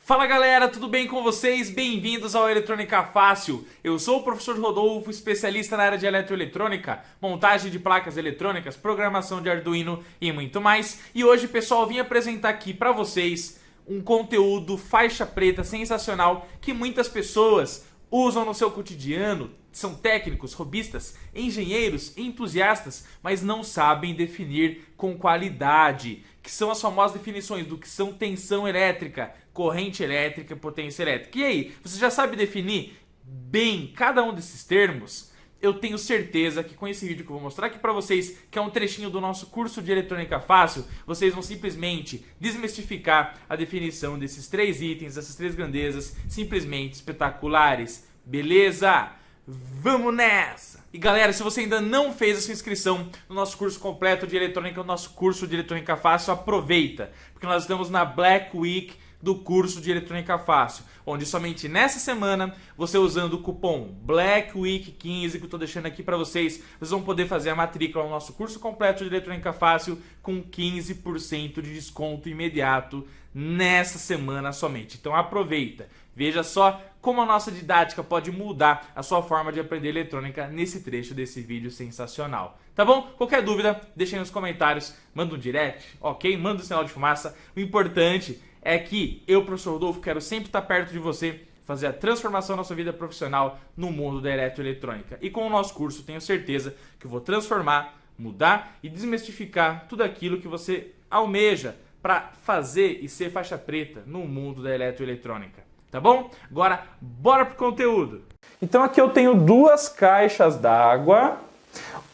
Fala galera, tudo bem com vocês? Bem-vindos ao Eletrônica Fácil. Eu sou o professor Rodolfo, especialista na área de eletroeletrônica, montagem de placas eletrônicas, programação de Arduino e muito mais. E hoje, pessoal, vim apresentar aqui para vocês um conteúdo faixa preta sensacional que muitas pessoas usam no seu cotidiano. São técnicos, robistas, engenheiros, entusiastas, mas não sabem definir com qualidade, que são as famosas definições do que são tensão elétrica, corrente elétrica e potência elétrica. E aí, você já sabe definir bem cada um desses termos? Eu tenho certeza que com esse vídeo que eu vou mostrar aqui para vocês, que é um trechinho do nosso curso de Eletrônica Fácil, vocês vão simplesmente desmistificar a definição desses três itens, dessas três grandezas, simplesmente espetaculares. Beleza? Vamos nessa! E galera, se você ainda não fez a sua inscrição no nosso curso completo de eletrônica, no nosso curso de Eletrônica Fácil, aproveita, porque nós estamos na Black Week do curso de Eletrônica Fácil, onde somente nessa semana, você usando o cupom BLACKWEEK15, que eu estou deixando aqui para vocês, vocês vão poder fazer a matrícula no nosso curso completo de Eletrônica Fácil com 15% de desconto imediato nessa semana somente. Então aproveita, veja só como a nossa didática pode mudar a sua forma de aprender eletrônica nesse trecho desse vídeo sensacional. Tá bom? Qualquer dúvida, deixa aí nos comentários, manda um direct, ok? Manda um sinal de fumaça. O importante é que eu, professor Rodolfo, quero sempre estar perto de você, fazer a transformação da sua vida profissional no mundo da eletroeletrônica. E com o nosso curso, tenho certeza que eu vou transformar, mudar e desmistificar tudo aquilo que você almeja para fazer e ser faixa preta no mundo da eletroeletrônica. Tá bom? Agora, bora pro conteúdo! Então aqui eu tenho duas caixas d'água,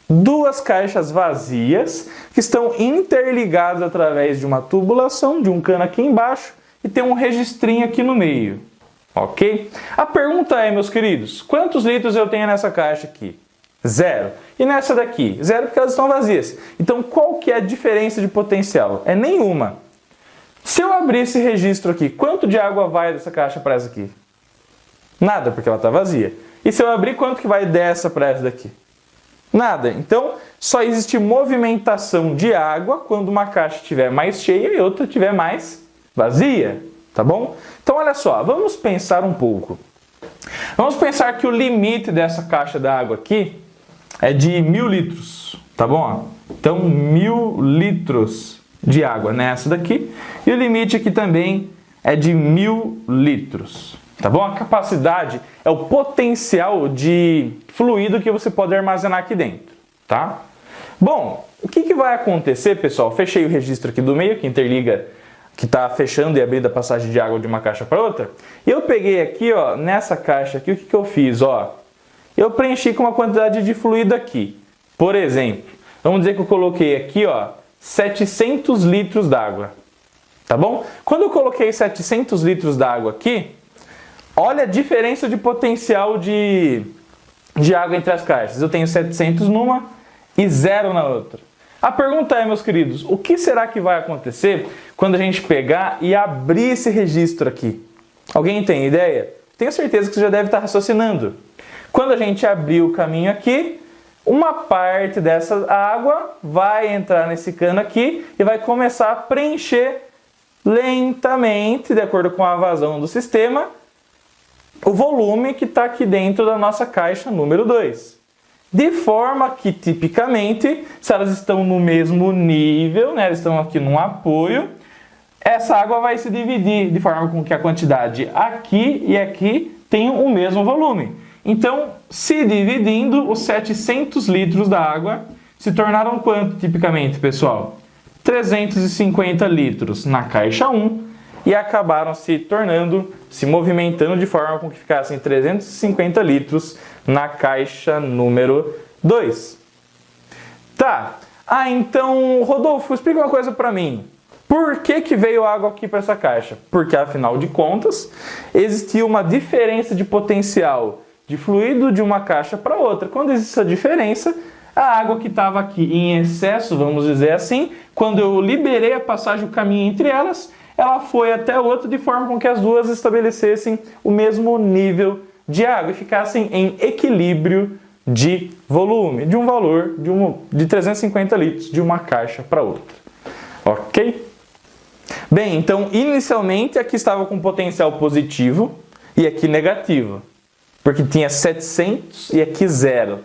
duas caixas vazias, que estão interligadas através de uma tubulação, de um cano aqui embaixo, e tem um registrinho aqui no meio, ok? A pergunta é, meus queridos, quantos litros eu tenho nessa caixa aqui? Zero. E nessa daqui? Zero, porque elas estão vazias. Então qual que é a diferença de potencial? É nenhuma. Se eu abrir esse registro aqui, quanto de água vai dessa caixa para essa aqui? Nada, porque ela está vazia. E se eu abrir, quanto que vai dessa para essa daqui? Nada. Então, só existe movimentação de água quando uma caixa estiver mais cheia e outra estiver mais vazia. Tá bom? Então, olha só, vamos pensar um pouco. Vamos pensar que o limite dessa caixa d'água aqui é de 1000 litros. Tá bom? Então, 1000 litros de água nessa daqui, e o limite aqui também é de 1000 litros, tá bom? A capacidade é o potencial de fluido que você pode armazenar aqui dentro, tá? Bom, o que vai acontecer, pessoal? Fechei o registro aqui do meio, que interliga, que está fechando e abrindo a passagem de água de uma caixa para outra, e eu peguei aqui, ó, nessa caixa aqui, o que eu fiz, ó? Eu preenchi com uma quantidade de fluido aqui, por exemplo, vamos dizer que eu coloquei aqui, ó, 700 litros d'água, tá bom? Quando eu coloquei 700 litros d'água aqui, olha a diferença de potencial de água entre as caixas. Eu tenho 700 numa e 0 na outra. A pergunta é, meus queridos, o que será que vai acontecer quando a gente pegar e abrir esse registro aqui? Alguém tem ideia? Tenho certeza que você já deve estar raciocinando. Quando a gente abrir o caminho aqui, uma parte dessa água vai entrar nesse cano aqui e vai começar a preencher lentamente, de acordo com a vazão do sistema, o volume que está aqui dentro da nossa caixa número 2. De forma que, tipicamente, se elas estão no mesmo nível, né, elas estão aqui num apoio, essa água vai se dividir de forma com que a quantidade aqui e aqui tenham o mesmo volume. Então, se dividindo, os 700 litros da água se tornaram quanto, tipicamente, pessoal? 350 litros na caixa 1 e acabaram se movimentando de forma com que ficassem 350 litros na caixa número 2. Tá. Então, Rodolfo, explica uma coisa para mim. Por que veio água aqui para essa caixa? Porque, afinal de contas, existia uma diferença de potencial de fluido de uma caixa para outra. Quando existe essa diferença, a água que estava aqui em excesso, vamos dizer assim, quando eu liberei a passagem, o caminho entre elas, ela foi até o outro de forma com que as duas estabelecessem o mesmo nível de água e ficassem em equilíbrio de volume, de um valor de 350 litros de uma caixa para outra. Ok? Bem, então inicialmente aqui estava com potencial positivo e aqui negativo, porque tinha 700 e aqui 0.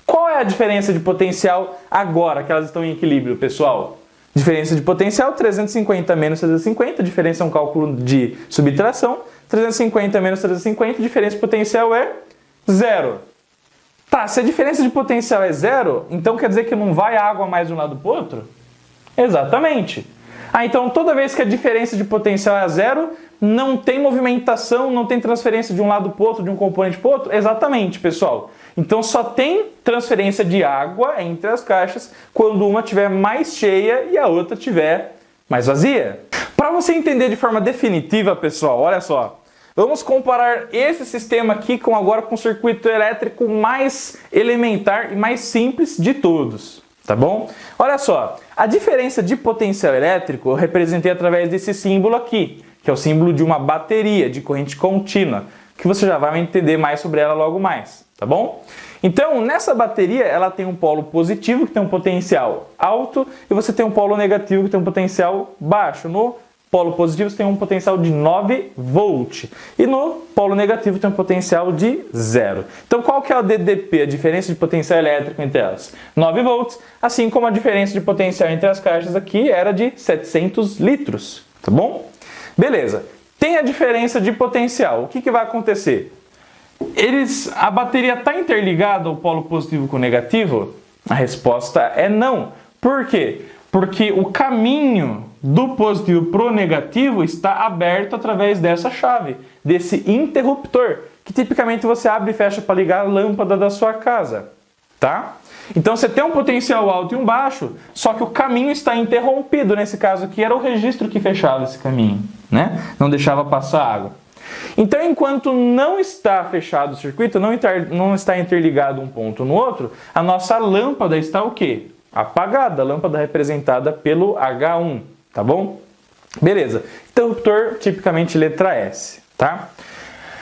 Qual é a diferença de potencial agora que elas estão em equilíbrio, pessoal? Diferença de potencial, 350 menos 350, diferença é um cálculo de subtração, 350 menos 350, diferença de potencial é 0. Tá, se a diferença de potencial é 0, então quer dizer que não vai água mais de um lado para o outro? Exatamente. Então toda vez que a diferença de potencial é 0, não tem movimentação, não tem transferência de um lado para o outro, de um componente para o outro? Exatamente, pessoal. Então só tem transferência de água entre as caixas quando uma estiver mais cheia e a outra estiver mais vazia. Para você entender de forma definitiva, pessoal, olha só. Vamos comparar esse sistema aqui com o circuito elétrico mais elementar e mais simples de todos, tá bom? Olha só, a diferença de potencial elétrico eu representei através desse símbolo aqui, que é o símbolo de uma bateria de corrente contínua, que você já vai entender mais sobre ela logo mais, tá bom? Então, nessa bateria, ela tem um polo positivo, que tem um potencial alto, e você tem um polo negativo, que tem um potencial baixo. No polo positivo, você tem um potencial de 9 volt, e no polo negativo tem um potencial de 0. Então, qual que é a DDP, a diferença de potencial elétrico entre elas? 9 volts, assim como a diferença de potencial entre as caixas aqui era de 700 litros, tá bom? Beleza. Tem a diferença de potencial. O que vai acontecer? A bateria está interligada ao polo positivo com o negativo? A resposta é não. Por quê? Porque o caminho do positivo para o negativo está aberto através dessa chave, desse interruptor, que tipicamente você abre e fecha para ligar a lâmpada da sua casa, tá? Então você tem um potencial alto e um baixo, só que o caminho está interrompido. Nesse caso aqui era o registro que fechava esse caminho, né? Não deixava passar água. Então, enquanto não está fechado o circuito, não está interligado um ponto no outro, a nossa lâmpada está o quê? Apagada, a lâmpada representada pelo H1, tá bom? Beleza. Interruptor, tipicamente letra S, tá?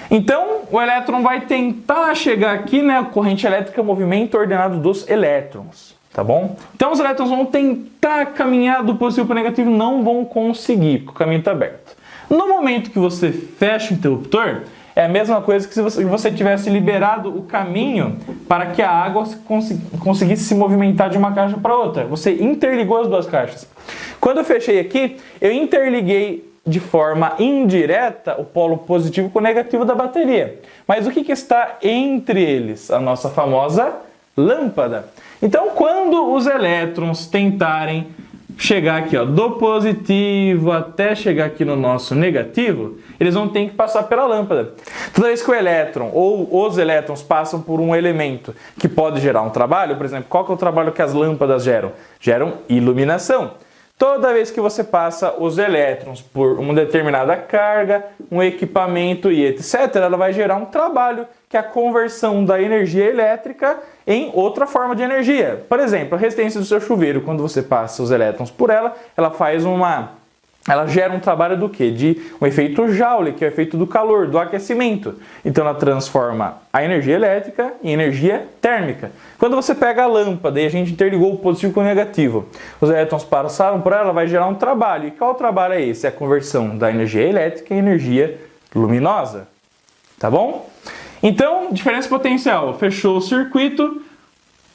Então, o elétron vai tentar chegar aqui, né? A corrente elétrica é o movimento ordenado dos elétrons, tá bom? Então, os elétrons vão tentar caminhar do positivo para o negativo, não vão conseguir, porque o caminho está aberto. No momento que você fecha o interruptor, é a mesma coisa que se você tivesse liberado o caminho para que a água conseguisse se movimentar de uma caixa para outra. Você interligou as duas caixas. Quando eu fechei aqui, eu interliguei de forma indireta o polo positivo com o negativo da bateria. Mas o que está entre eles? A nossa famosa lâmpada. Então, quando os elétrons tentarem chegar aqui, ó, do positivo até chegar aqui no nosso negativo, eles vão ter que passar pela lâmpada. Toda vez que o elétron ou os elétrons passam por um elemento que pode gerar um trabalho, por exemplo, qual que é o trabalho que as lâmpadas geram? Geram iluminação. Toda vez que você passa os elétrons por uma determinada carga, um equipamento e etc., ela vai gerar um trabalho, que é a conversão da energia elétrica em outra forma de energia. Por exemplo, a resistência do seu chuveiro, quando você passa os elétrons por ela, ela gera um trabalho do quê? De um efeito Joule, que é o efeito do calor, do aquecimento. Então ela transforma a energia elétrica em energia térmica. Quando você pega a lâmpada e a gente interligou o positivo com o negativo, os elétrons passaram por ela, vai gerar um trabalho. E qual trabalho é esse? É a conversão da energia elétrica em energia luminosa. Tá bom? Então, diferença potencial. Fechou o circuito,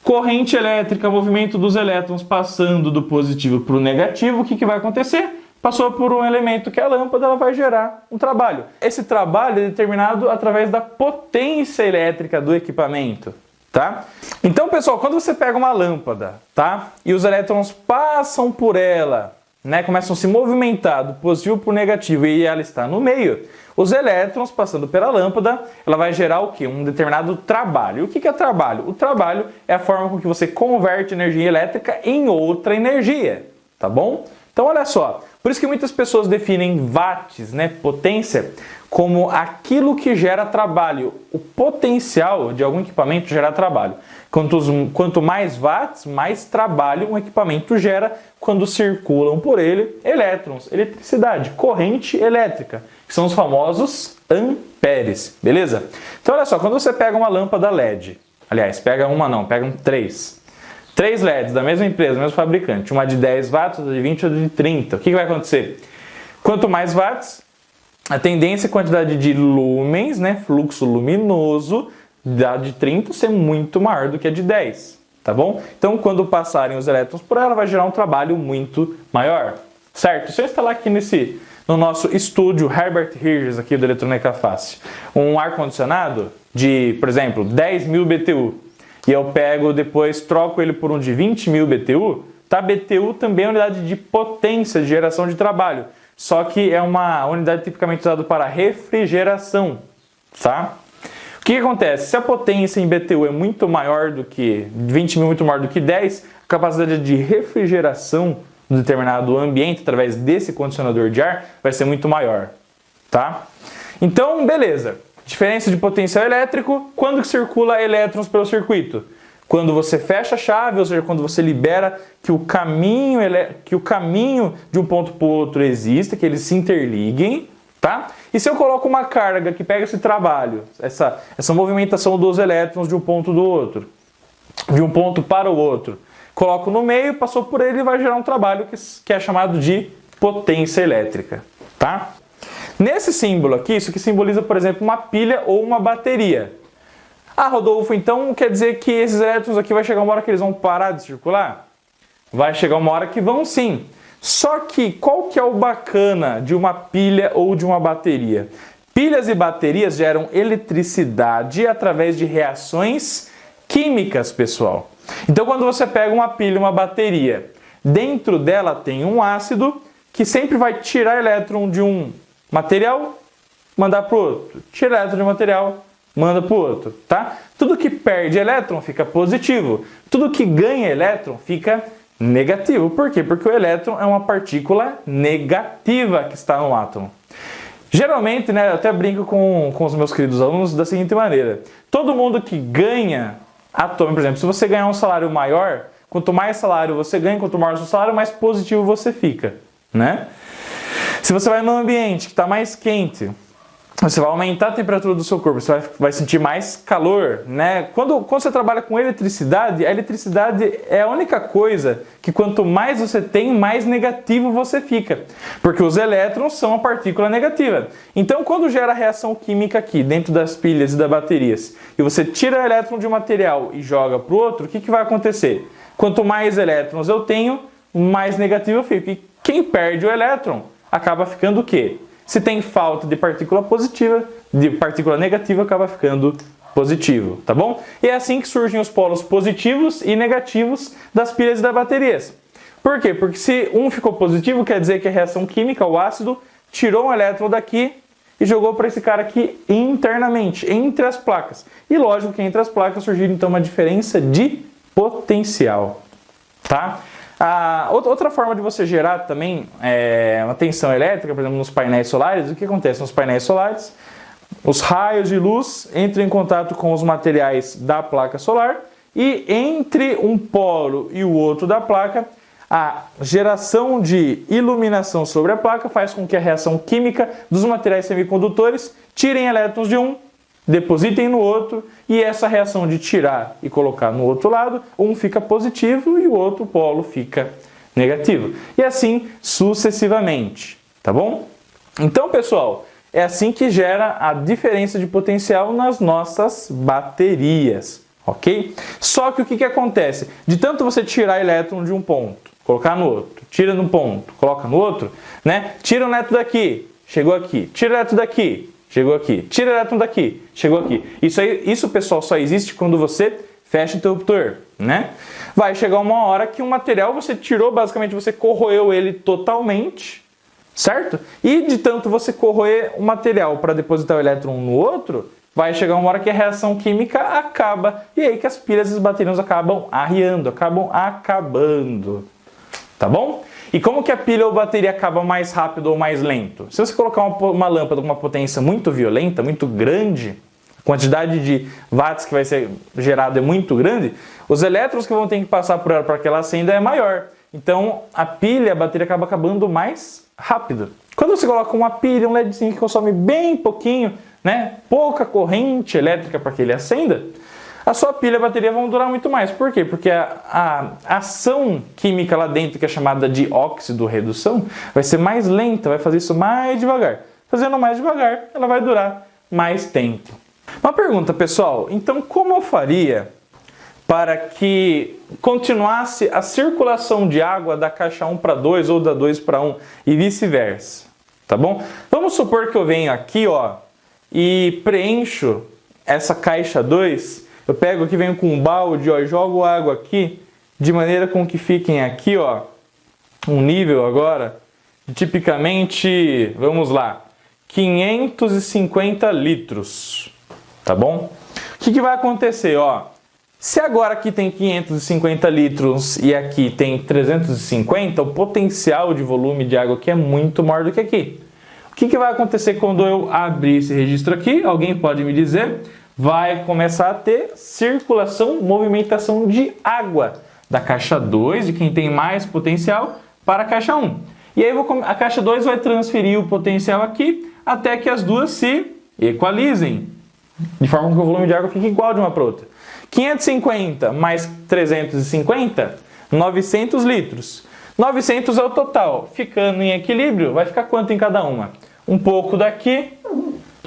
corrente elétrica, movimento dos elétrons passando do positivo para o negativo. O que vai acontecer? Passou por um elemento que é a lâmpada, ela vai gerar um trabalho. Esse trabalho é determinado através da potência elétrica do equipamento, tá? Então, pessoal, quando você pega uma lâmpada, tá? E os elétrons passam por ela, né? Começam a se movimentar do positivo para o negativo e ela está no meio. Os elétrons passando pela lâmpada, ela vai gerar o quê? Um determinado trabalho. E o que é trabalho? O trabalho é a forma com que você converte energia elétrica em outra energia, tá bom? Então, olha só. Por isso que muitas pessoas definem watts, né, potência, como aquilo que gera trabalho. O potencial de algum equipamento gera trabalho. Quanto mais watts, mais trabalho um equipamento gera quando circulam por ele elétrons, eletricidade, corrente elétrica, que são os famosos amperes, beleza? Então, olha só, quando você pega uma lâmpada LED, aliás, pegam 3. 3 LEDs da mesma empresa, do mesmo fabricante, uma de 10 watts, outra de 20 e outra de 30. O que vai acontecer? Quanto mais watts, a tendência e quantidade de lumens, né, fluxo luminoso, da de 30 ser muito maior do que a de 10, tá bom? Então, quando passarem os elétrons por ela, vai gerar um trabalho muito maior, certo? Se eu instalar aqui no nosso estúdio Herbert Hirsch, aqui do Eletrônica Fácil, um ar-condicionado de, por exemplo, 10.000 BTU, e eu pego depois, troco ele por um de 20.000 BTU, tá? BTU também é unidade de potência de geração de trabalho, só que é uma unidade tipicamente usada para refrigeração, tá? O que acontece? Se a potência em BTU é muito maior do que 20.000, muito maior do que 10, a capacidade de refrigeração de um determinado ambiente através desse condicionador de ar vai ser muito maior, tá? Então, beleza. Diferença de potencial elétrico, quando que circula elétrons pelo circuito? Quando você fecha a chave, ou seja, quando você libera que o caminho de um ponto para o outro exista, que eles se interliguem, tá? E se eu coloco uma carga que pega esse trabalho, essa movimentação dos elétrons de um ponto do outro, de um ponto para o outro, coloco no meio, passou por ele e vai gerar um trabalho que é chamado de potência elétrica, tá? Nesse símbolo aqui, isso aqui simboliza, por exemplo, uma pilha ou uma bateria. Ah, Rodolfo, então quer dizer que esses elétrons aqui vai chegar uma hora que eles vão parar de circular? Vai chegar uma hora que vão sim. Só que qual que é o bacana de uma pilha ou de uma bateria? Pilhas e baterias geram eletricidade através de reações químicas, pessoal. Então quando você pega uma pilha e uma bateria, dentro dela tem um ácido que sempre vai tirar elétron de um material, mandar para o outro. Tira elétron de um material, manda para o outro, tá? Tudo que perde elétron fica positivo. Tudo que ganha elétron fica negativo. Por quê? Porque o elétron é uma partícula negativa que está no átomo. Geralmente, né, eu até brinco com os meus queridos alunos da seguinte maneira. Todo mundo que ganha atômico, por exemplo, se você ganhar um salário maior, quanto mais salário você ganha, quanto maior o seu salário, mais positivo você fica, né? Se você vai num ambiente que está mais quente, você vai aumentar a temperatura do seu corpo, você vai sentir mais calor, né? Quando você trabalha com eletricidade, a eletricidade é a única coisa que quanto mais você tem, mais negativo você fica. Porque os elétrons são uma partícula negativa. Então, quando gera a reação química aqui, dentro das pilhas e das baterias, e você tira o elétron de um material e joga para o outro, o que vai acontecer? Quanto mais elétrons eu tenho, mais negativo eu fico. E quem perde o elétron acaba ficando o quê? Se tem falta de partícula positiva, de partícula negativa, acaba ficando positivo, tá bom? E é assim que surgem os polos positivos e negativos das pilhas e das baterias. Por quê? Porque se um ficou positivo, quer dizer que a reação química, o ácido, tirou um elétron daqui e jogou para esse cara aqui internamente, entre as placas. E lógico que entre as placas surgiu então uma diferença de potencial, tá? Outra forma de você gerar também uma tensão elétrica, por exemplo, nos painéis solares, o que acontece nos painéis solares? Os raios de luz entram em contato com os materiais da placa solar e entre um polo e o outro da placa, a geração de iluminação sobre a placa faz com que a reação química dos materiais semicondutores tirem elétrons de um, depositem no outro, e essa reação de tirar e colocar no outro lado, um fica positivo e o outro polo fica negativo. E assim sucessivamente, tá bom? Então, pessoal, é assim que gera a diferença de potencial nas nossas baterias, ok? Só que o que acontece? De tanto você tirar elétron de um ponto, colocar no outro, tira num ponto, coloca no outro, né? Tira o elétron daqui, chegou aqui, tira o elétron daqui, chegou aqui. Tira o elétron daqui, chegou aqui. Isso, pessoal, só existe quando você fecha o interruptor, né? Vai chegar uma hora que um material você tirou, basicamente você corroeu ele totalmente, certo? E de tanto você corroer o material para depositar o elétron no outro, vai chegar uma hora que a reação química acaba. E aí que as pilhas e as baterias acabam arriando, acabam acabando. Tá bom? E como que a pilha ou bateria acaba mais rápido ou mais lento? Se você colocar uma lâmpada com uma potência muito violenta, muito grande, a quantidade de watts que vai ser gerado é muito grande, os elétrons que vão ter que passar por ela para que ela acenda é maior. Então a pilha, a bateria acaba acabando mais rápido. Quando você coloca uma pilha, um LEDzinho que consome bem pouquinho, né, pouca corrente elétrica para que ele acenda, a sua pilha e a bateria vão durar muito mais. Por quê? Porque a ação química lá dentro, que é chamada de óxido-redução, vai ser mais lenta, vai fazer isso mais devagar. Fazendo mais devagar, ela vai durar mais tempo. Uma pergunta, pessoal, então como eu faria para que continuasse a circulação de água da caixa 1 para 2 ou da 2 para 1 e vice-versa, tá bom? Vamos supor que eu venho aqui, ó, e preencho essa caixa 2, eu pego aqui, venho com um balde, ó, e jogo água aqui, de maneira com que fiquem aqui, ó, um nível agora, de tipicamente, vamos lá, 550 litros, tá bom? O que vai acontecer, ó? Se agora aqui tem 550 litros e aqui tem 350, o potencial de volume de água aqui é muito maior do que aqui. O que vai acontecer quando eu abrir esse registro aqui? Alguém pode me dizer? Vai começar a ter circulação, movimentação de água da caixa 2, de quem tem mais potencial, para a caixa 1. E aí a caixa 2 vai transferir o potencial aqui até que as duas se equalizem, de forma que o volume de água fique igual de uma para outra. 550 mais 350, 900 litros. 900 é o total. Ficando em equilíbrio, vai ficar quanto em cada uma? Um pouco daqui,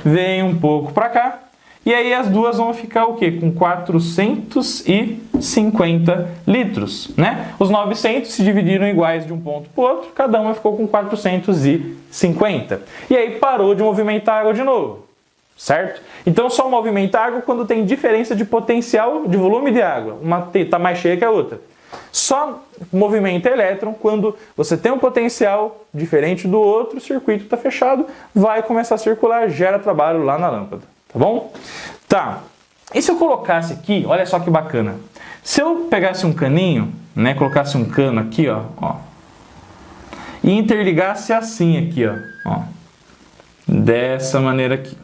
vem um pouco para cá. E aí as duas vão ficar o quê? Com 450 litros, né? Os 900 se dividiram iguais de um ponto para o outro, cada uma ficou com 450. E aí parou de movimentar a água de novo. Certo? Então só movimenta água quando tem diferença de potencial de volume de água. Uma está mais cheia que a outra. Só movimenta elétron quando você tem um potencial diferente do outro, o circuito está fechado, vai começar a circular, gera trabalho lá na lâmpada. Tá bom? Tá. E se eu colocasse aqui, olha só que bacana. Se eu pegasse um caninho, né, colocasse um cano aqui, ó, e interligasse assim aqui, ó, dessa maneira aqui.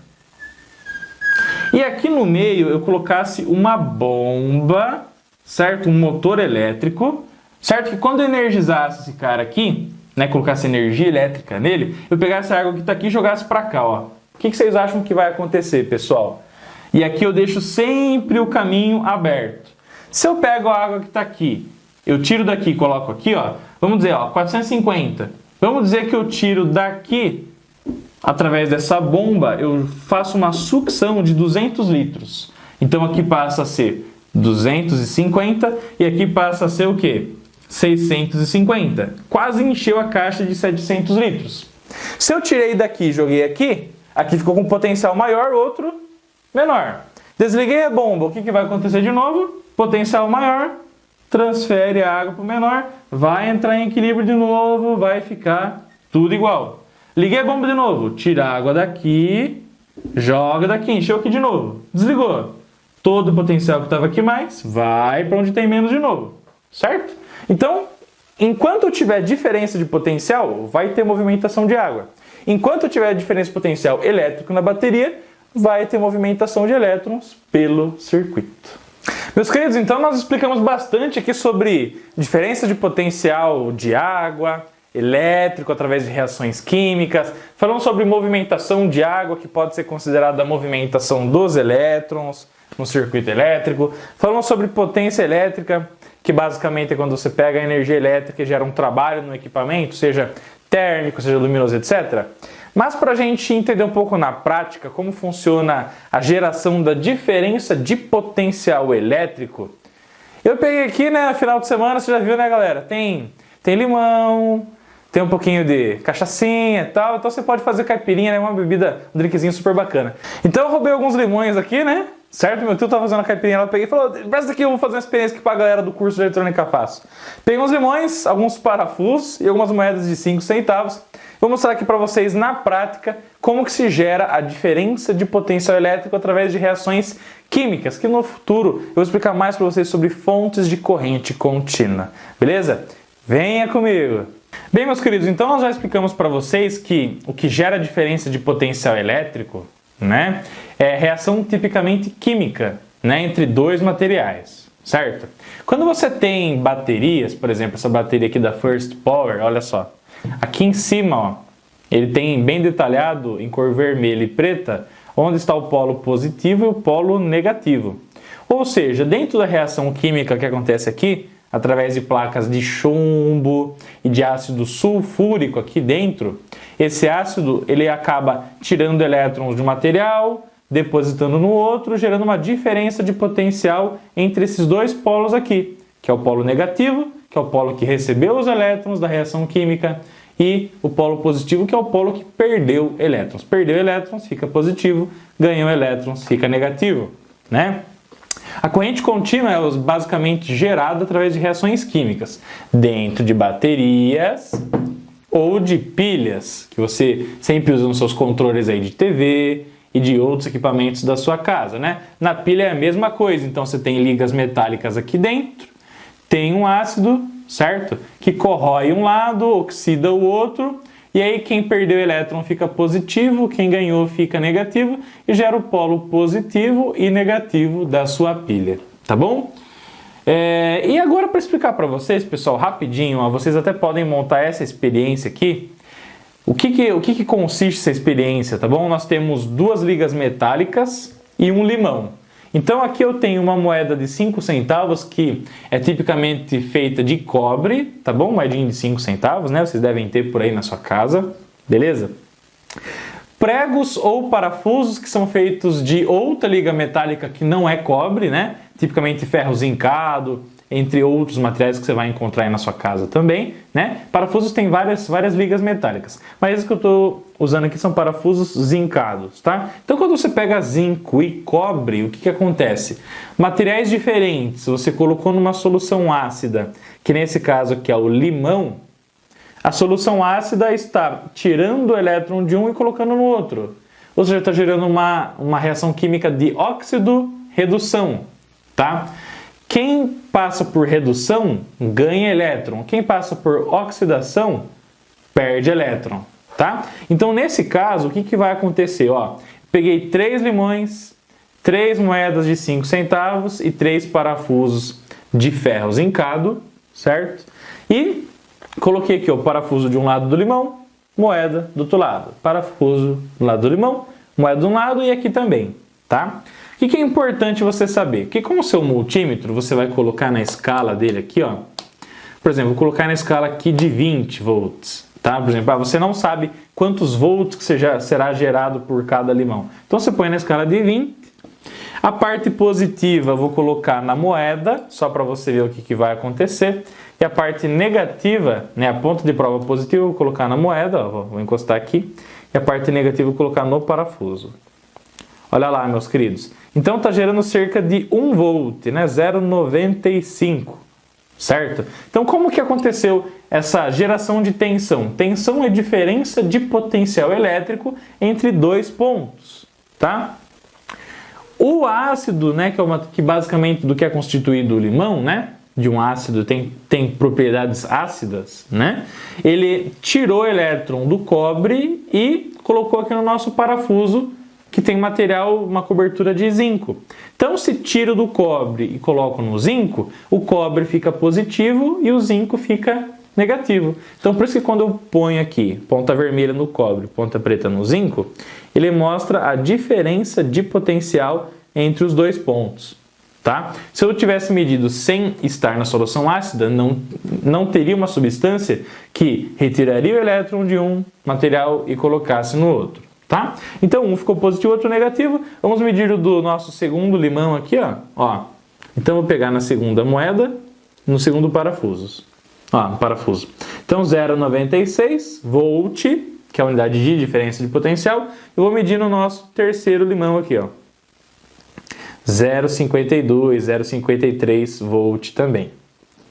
E aqui no meio eu colocasse uma bomba, certo? Um motor elétrico, certo? Que quando eu energizasse esse cara aqui, né, colocasse energia elétrica nele, eu pegasse a água que está aqui e jogasse para cá, ó. O que vocês acham que vai acontecer, pessoal? E aqui eu deixo sempre o caminho aberto. Se eu pego a água que está aqui, eu tiro daqui e coloco aqui, ó, vamos dizer, ó, 450. Vamos dizer que eu tiro daqui, através dessa bomba, eu faço uma sucção de 200 litros. Então aqui passa a ser 250 e aqui passa a ser o quê? 650. Quase encheu a caixa de 700 litros. Se eu tirei daqui e joguei aqui, aqui ficou com um potencial maior, outro menor. Desliguei a bomba, o que vai acontecer de novo? Potencial maior, transfere a água para o menor, vai entrar em equilíbrio de novo, vai ficar tudo igual. Liguei a bomba de novo, tira a água daqui, joga daqui, encheu aqui de novo, desligou. Todo o potencial que estava aqui mais, vai para onde tem menos de novo, certo? Então, enquanto tiver diferença de potencial, vai ter movimentação de água. Enquanto tiver diferença de potencial elétrico na bateria, vai ter movimentação de elétrons pelo circuito. Meus queridos, então nós explicamos bastante aqui sobre diferença de potencial de água, elétrico através de reações químicas, falamos sobre movimentação de água, que pode ser considerada a movimentação dos elétrons no circuito elétrico, falamos sobre potência elétrica, que basicamente é quando você pega a energia elétrica e gera um trabalho no equipamento, seja térmico, seja luminoso, etc. Mas para a gente entender um pouco na prática como funciona a geração da diferença de potencial elétrico, eu peguei aqui, né, final de semana, você já viu, né, galera? Tem limão, tem um pouquinho de cachaçinha e tal, então você pode fazer caipirinha, né, uma bebida, um drinkzinho super bacana. Então eu roubei alguns limões aqui, né, certo? Meu tio tava fazendo a caipirinha lá, eu peguei e falou, presta aqui, eu vou fazer uma experiência aqui pra galera do curso de eletrônica fácil. Peguei uns limões, alguns parafusos e algumas moedas de 5 centavos. Vou mostrar aqui para vocês na prática como que se gera a diferença de potencial elétrico através de reações químicas, que no futuro eu vou explicar mais para vocês sobre fontes de corrente contínua. Beleza? Venha comigo! Bem, meus queridos, então nós já explicamos para vocês que o que gera a diferença de potencial elétrico, né, é reação tipicamente química, né, entre dois materiais, certo? Quando você tem baterias, por exemplo, essa bateria aqui da First Power, olha só, aqui em cima, ó, ele tem bem detalhado em cor vermelha e preta onde está o polo positivo e o polo negativo. Ou seja, dentro da reação química que acontece aqui, através de placas de chumbo e de ácido sulfúrico aqui dentro, esse ácido ele acaba tirando elétrons de um material, depositando no outro, gerando uma diferença de potencial entre esses dois polos aqui, que é o polo negativo, que é o polo que recebeu os elétrons da reação química, e o polo positivo, que é o polo que perdeu elétrons. Perdeu elétrons, fica positivo, ganhou elétrons, fica negativo, né? A corrente contínua é basicamente gerada através de reações químicas dentro de baterias ou de pilhas, que você sempre usa nos seus controles aí de TV e de outros equipamentos da sua casa, né? Na pilha é a mesma coisa, então você tem ligas metálicas aqui dentro, tem um ácido, certo? Que corrói um lado, oxida o outro, e aí quem perdeu elétron fica positivo, quem ganhou fica negativo e gera o polo positivo e negativo da sua pilha, tá bom? E agora para explicar para vocês, pessoal, rapidinho, ó, vocês até podem montar essa experiência aqui. O que consiste essa experiência, tá bom? Nós temos duas ligas metálicas e um limão. Então aqui eu tenho uma moeda de 5 centavos que é tipicamente feita de cobre, tá bom? Moedinha de 5 centavos, né? Vocês devem ter por aí na sua casa, beleza? Pregos ou parafusos que são feitos de outra liga metálica que não é cobre, né? Tipicamente ferro zincado, entre outros materiais que você vai encontrar aí na sua casa também, né? Parafusos têm várias ligas metálicas, mas esses que eu estou usando aqui são parafusos zincados, tá? Então quando você pega zinco e cobre, o que acontece? Materiais diferentes, você colocou numa solução ácida, que nesse caso aqui é o limão, a solução ácida está tirando o elétron de um e colocando no outro. Ou seja, está gerando uma reação química de óxido-redução, tá? Quem passa por redução ganha elétron. Quem passa por oxidação perde elétron, tá? Então, nesse caso, o que vai acontecer? Ó, peguei 3 limões, 3 moedas de 5 centavos e 3 parafusos de ferro zincado, certo? E coloquei aqui o parafuso de um lado do limão, moeda do outro lado. Parafuso do lado do limão, moeda de um lado e aqui também, tá? O que é importante você saber? Que com o seu multímetro, você vai colocar na escala dele aqui, ó. Por exemplo, vou colocar na escala aqui de 20 volts, tá? Por exemplo, você não sabe quantos volts que será gerado por cada limão. Então você põe na escala de 20. A parte positiva eu vou colocar na moeda, só para você ver o que vai acontecer. E a parte negativa, né, a ponta de prova positiva eu vou colocar na moeda, ó, vou encostar aqui. E a parte negativa eu vou colocar no parafuso. Olha lá, meus queridos. Então está gerando cerca de 1 volt, né? 0,95, certo? Então como que aconteceu essa geração de tensão? Tensão é diferença de potencial elétrico entre dois pontos, tá? O ácido, né, que basicamente do que é constituído o limão, né? De um ácido tem propriedades ácidas, né? Ele tirou o elétron do cobre e colocou aqui no nosso parafuso, que tem material, uma cobertura de zinco. Então, se tiro do cobre e coloco no zinco, o cobre fica positivo e o zinco fica negativo. Então, por isso que quando eu ponho aqui ponta vermelha no cobre, ponta preta no zinco, ele mostra a diferença de potencial entre os dois pontos, tá? Se eu tivesse medido sem estar na solução ácida, não teria uma substância que retiraria o elétron de um material e colocasse no outro. Tá? Então, um ficou positivo, outro negativo. Vamos medir o do nosso segundo limão aqui, ó. Então, vou pegar na segunda moeda, no segundo parafuso. Parafuso. Então, 0,96 volt, que é a unidade de diferença de potencial. Eu vou medir no nosso terceiro limão aqui, ó. 0,52, 0,53 volt também.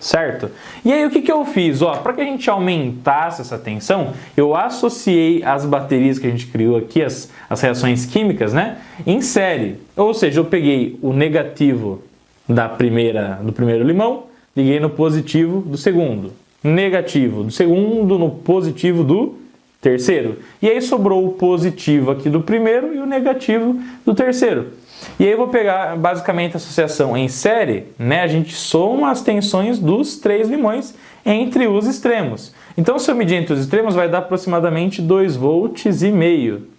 Certo? E aí o que eu fiz? Para que a gente aumentasse essa tensão, eu associei as baterias que a gente criou aqui, as reações químicas, né, em série. Ou seja, eu peguei o negativo do primeiro limão, liguei no positivo do segundo. Negativo do segundo no positivo do terceiro. E aí sobrou o positivo aqui do primeiro e o negativo do terceiro. E aí eu vou pegar basicamente a associação em série, né? A gente soma as tensões dos 3 limões entre os extremos. Então, se eu medir entre os extremos, vai dar aproximadamente 2,5 volts,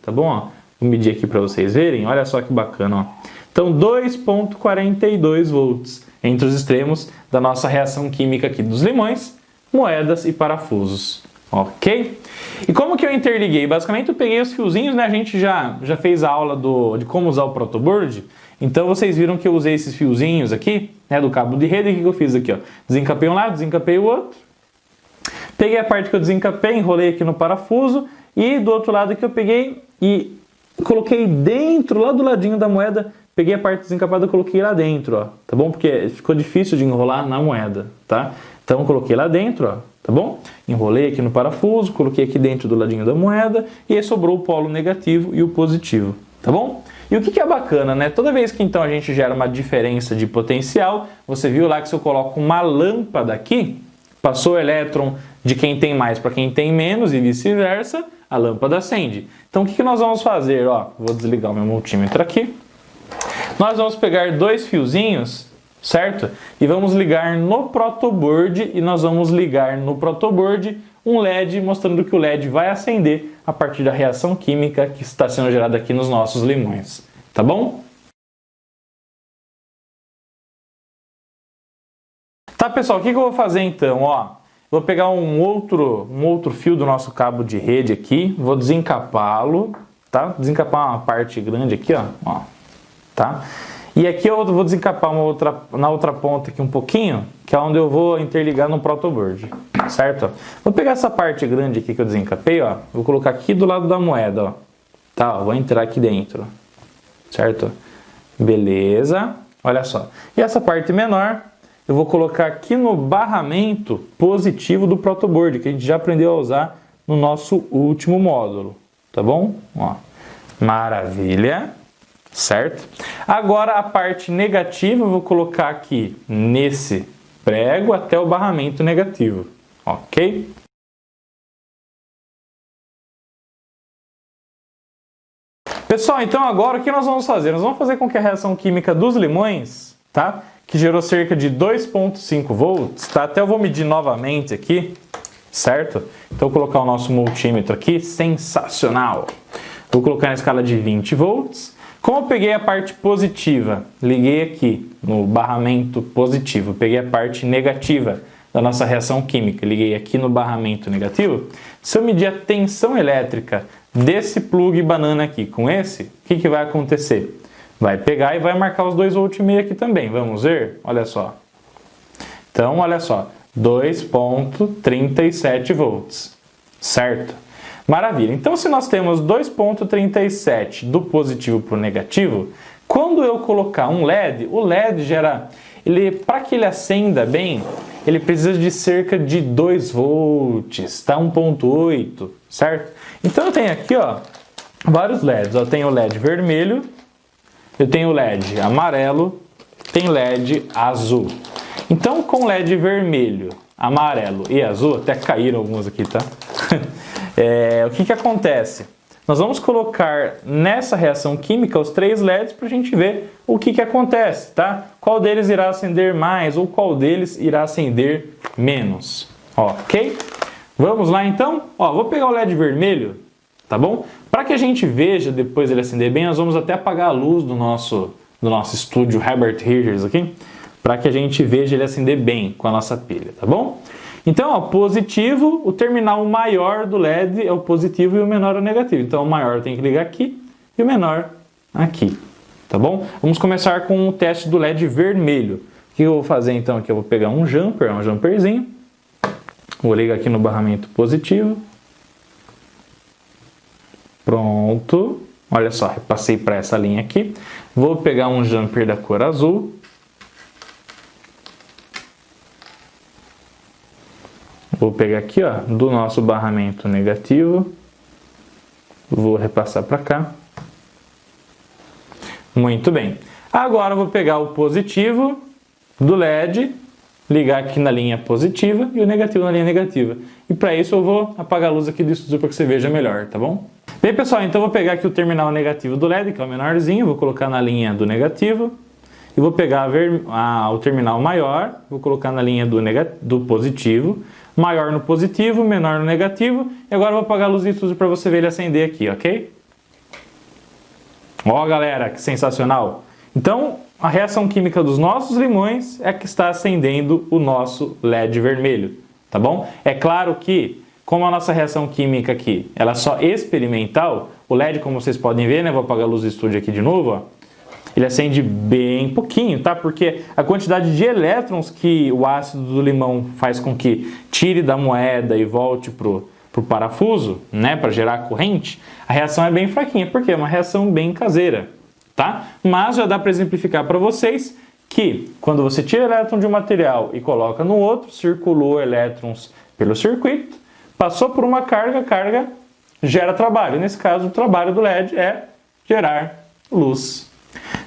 tá bom? Vou medir aqui para vocês verem, olha só que bacana, ó. Então 2,42 volts entre os extremos da nossa reação química aqui dos limões, moedas e parafusos. Ok? E como que eu interliguei? Basicamente eu peguei os fiozinhos, né? A gente já fez a aula de como usar o protoboard. Então vocês viram que eu usei esses fiozinhos aqui, né, do cabo de rede. E o que eu fiz aqui? Ó? Desencapei um lado, desencapei o outro. Peguei a parte que eu desencapei, enrolei aqui no parafuso. E do outro lado aqui eu peguei e coloquei dentro, lá do ladinho da moeda, peguei a parte desencapada e coloquei lá dentro, ó, tá bom? Porque ficou difícil de enrolar na moeda, tá? Então eu coloquei lá dentro, ó, tá bom? Enrolei aqui no parafuso, coloquei aqui dentro do ladinho da moeda e aí sobrou o polo negativo e o positivo, tá bom? E o que é bacana, né? Toda vez que então a gente gera uma diferença de potencial, você viu lá que se eu coloco uma lâmpada aqui, passou o elétron de quem tem mais para quem tem menos e vice-versa, a lâmpada acende. Então o que nós vamos fazer? Ó, vou desligar o meu multímetro aqui. Nós vamos pegar dois fiozinhos, certo? E vamos ligar no protoboard e nós vamos ligar no protoboard um LED mostrando que o LED vai acender a partir da reação química que está sendo gerada aqui nos nossos limões. Tá bom? Tá, pessoal, o que eu vou fazer então? Ó, vou pegar um outro fio do nosso cabo de rede aqui, vou desencapá-lo, tá? Desencapar uma parte grande aqui, ó, tá? E aqui eu vou desencapar na outra ponta aqui um pouquinho, que é onde eu vou interligar no protoboard, certo? Vou pegar essa parte grande aqui que eu desencapei, ó, vou colocar aqui do lado da moeda, ó, tá? Ó, vou entrar aqui dentro, certo? Beleza, olha só. E essa parte menor eu vou colocar aqui no barramento positivo do protoboard, que a gente já aprendeu a usar no nosso último módulo, tá bom? Ó, maravilha, certo? Agora a parte negativa eu vou colocar aqui nesse prego até o barramento negativo, ok? Pessoal, então agora o que nós vamos fazer? Nós vamos fazer com que a reação química dos limões, tá? Que gerou cerca de 2,5 volts, tá? Até eu vou medir novamente aqui, certo? Então vou colocar o nosso multímetro aqui, sensacional! Vou colocar na escala de 20 volts. Como eu peguei a parte positiva, liguei aqui no barramento positivo, peguei a parte negativa da nossa reação química, liguei aqui no barramento negativo, se eu medir a tensão elétrica desse plug banana aqui com esse, o que vai acontecer? Vai pegar e vai marcar os 2,5 V aqui também. Vamos ver? Olha só. Então, olha só. 2,37 volts. Certo? Maravilha. Então, se nós temos 2,37 do positivo para o negativo, quando eu colocar um LED, o LED gera... para que ele acenda bem, ele precisa de cerca de 2 volts, tá? 1,8, certo? Então, eu tenho aqui, ó, vários LEDs. Eu tenho o LED vermelho, eu tenho LED amarelo, tem LED azul. Então, com LED vermelho, amarelo e azul, até caíram alguns aqui, tá? O que acontece? Nós vamos colocar nessa reação química os 3 LEDs para a gente ver o que acontece, tá? Qual deles irá acender mais ou qual deles irá acender menos, ok? Vamos lá então? Ó, vou pegar o LED vermelho, tá bom? Para que a gente veja depois ele acender bem, nós vamos até apagar a luz do nosso estúdio Herbert Richards aqui, para que a gente veja ele acender bem com a nossa pilha, tá bom? Então, ó, positivo, o terminal maior do LED é o positivo e o menor é o negativo. Então, o maior tem que ligar aqui e o menor aqui, tá bom? Vamos começar com o teste do LED vermelho. O que eu vou fazer então aqui? Eu vou pegar um jumperzinho, vou ligar aqui no barramento positivo. Pronto, olha só, repassei para essa linha aqui. Vou pegar um jumper da cor azul. Vou pegar aqui, ó, do nosso barramento negativo. Vou repassar para cá. Muito bem. Agora eu vou pegar o positivo do LED, ligar aqui na linha positiva e o negativo na linha negativa. E para isso eu vou apagar a luz aqui do estúdio para que você veja melhor, tá bom? Bem, pessoal, então eu vou pegar aqui o terminal negativo do LED, que é o menorzinho, vou colocar na linha do negativo. E vou pegar o terminal maior, vou colocar na linha do positivo. Maior no positivo, menor no negativo. E agora eu vou apagar a luz do estúdio para você ver ele acender aqui, ok? Ó, galera, que sensacional! Então, a reação química dos nossos limões é que está acendendo o nosso LED vermelho, tá bom? É claro que, como a nossa reação química aqui, ela é só experimental, o LED, como vocês podem ver, né? Vou apagar a luz do estúdio aqui de novo, ó. Ele acende bem pouquinho, tá? Porque a quantidade de elétrons que o ácido do limão faz com que tire da moeda e volte pro parafuso, né? Para gerar corrente, a reação é bem fraquinha, porque é uma reação bem caseira, tá? Mas já dá para exemplificar para vocês que quando você tira elétron de um material e coloca no outro, circulou elétrons pelo circuito, passou por uma carga, a carga gera trabalho. Nesse caso, o trabalho do LED é gerar luz.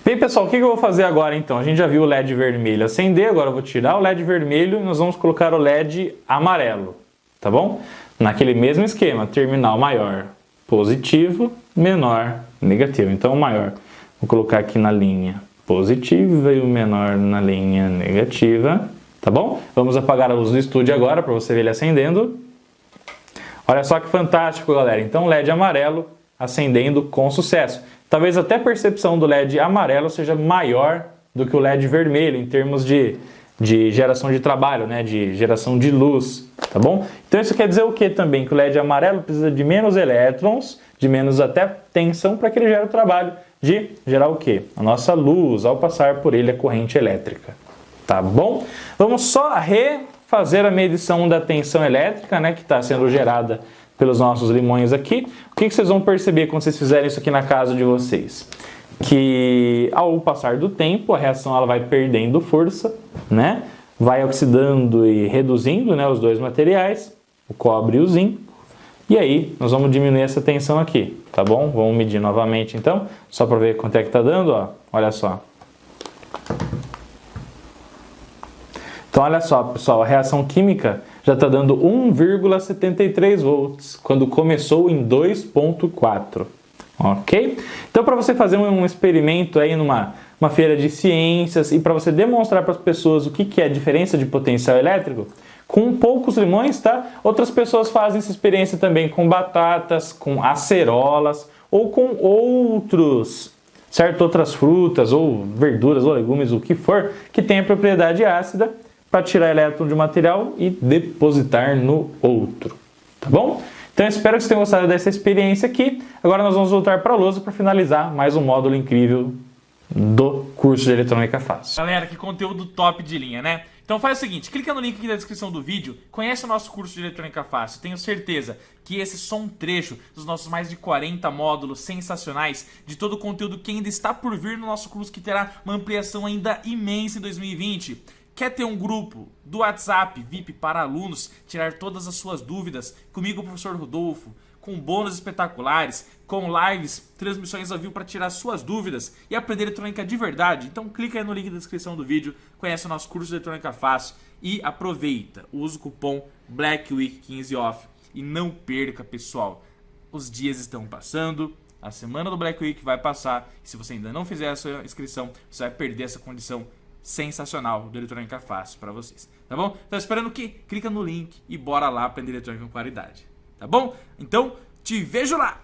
Bem, pessoal, o que eu vou fazer agora então? A gente já viu o LED vermelho acender, agora eu vou tirar o LED vermelho e nós vamos colocar o LED amarelo, tá bom? Naquele mesmo esquema, terminal maior positivo, menor negativo. Então o maior, vou colocar aqui na linha positiva e o menor na linha negativa, tá bom? Vamos apagar a luz do estúdio agora para você ver ele acendendo. Olha só que fantástico, galera. Então o LED amarelo acendendo com sucesso. Talvez até a percepção do LED amarelo seja maior do que o LED vermelho em termos de geração de trabalho, né? De geração de luz, tá bom? Então isso quer dizer o que também? Que o LED amarelo precisa de menos elétrons, de menos até tensão para que ele gere o trabalho de gerar o quê? A nossa luz ao passar por ele a corrente elétrica, tá bom? Vamos só refazer a medição da tensão elétrica, né? Que está sendo gerada pelos nossos limões aqui. O que vocês vão perceber quando vocês fizerem isso aqui na casa de vocês? Que ao passar do tempo a reação ela vai perdendo força, né? Vai oxidando e reduzindo, né, os dois materiais, o cobre e o zinco. E aí nós vamos diminuir essa tensão aqui, tá bom? Vamos medir novamente então, só para ver quanto é que tá dando, ó. Olha só. Então olha só, pessoal, a reação química já está dando 1,73 volts, quando começou em 2,4. Ok? Então, para você fazer um experimento aí numa feira de ciências e para você demonstrar para as pessoas o que é a diferença de potencial elétrico, com poucos limões, tá? Outras pessoas fazem essa experiência também com batatas, com acerolas ou com outros, certo? Outras frutas ou verduras ou legumes, o que for, que tem a propriedade ácida, para tirar elétron de um material e depositar no outro, tá bom? Então eu espero que vocês tenham gostado dessa experiência aqui. Agora nós vamos voltar para a lousa para finalizar mais um módulo incrível do curso de Eletrônica Fácil. Galera, que conteúdo top de linha, né? Então faz o seguinte, clica no link aqui na descrição do vídeo, conhece o nosso curso de Eletrônica Fácil. Tenho certeza que esse é só um trecho dos nossos mais de 40 módulos sensacionais, de todo o conteúdo que ainda está por vir no nosso curso, que terá uma ampliação ainda imensa em 2020. Quer ter um grupo do WhatsApp VIP para alunos, tirar todas as suas dúvidas comigo, o professor Rodolfo, com bônus espetaculares, com lives, transmissões ao vivo para tirar suas dúvidas e aprender eletrônica de verdade? Então clica aí no link da descrição do vídeo, conhece o nosso curso de Eletrônica Fácil e aproveita. Usa o cupom BLACKWEEK15OFF e não perca, pessoal. Os dias estão passando, a semana do Black Week vai passar e se você ainda não fizer a sua inscrição, você vai perder essa condição sensacional do Eletrônica Fácil para vocês, tá bom? Então esperando o quê? Clica no link e bora lá aprender eletrônica com qualidade, tá bom? Então, te vejo lá!